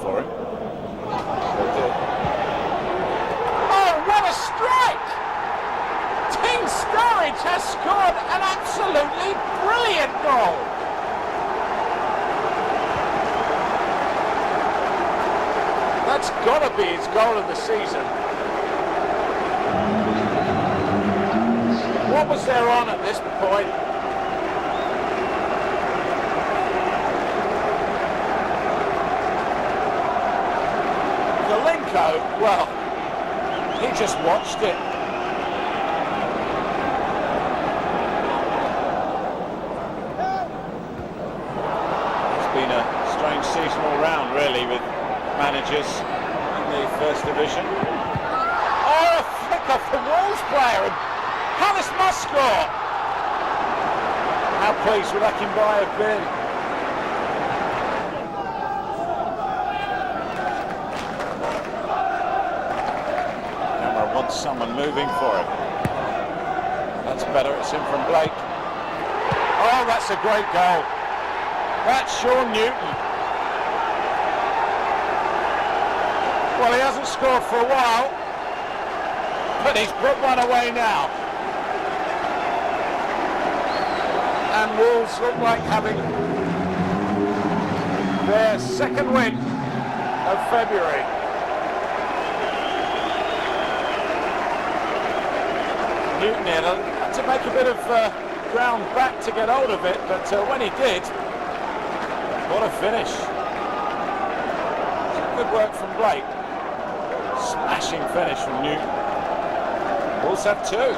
for him. Oh, what a strike! Team Sturridge has scored an absolutely brilliant goal. That's got to be his goal of the season. What was there on at this point? Well, he just watched it. It's been a strange season all round, really, with managers in the First Division. Oh, a flick off the Wolves player, and Palace must score. How pleased would Akinbaye have been? Someone moving for it. That's better. It's in from Blake. Oh, that's a great goal. That's Sean Newton. Well, he hasn't scored for a while, but he's put one away now. And Wolves look like having their second win of February. Newton had to make a bit of ground back to get hold of it, but when he did, what a finish. Good work from Blake. Smashing finish from Newton. Wolves have two.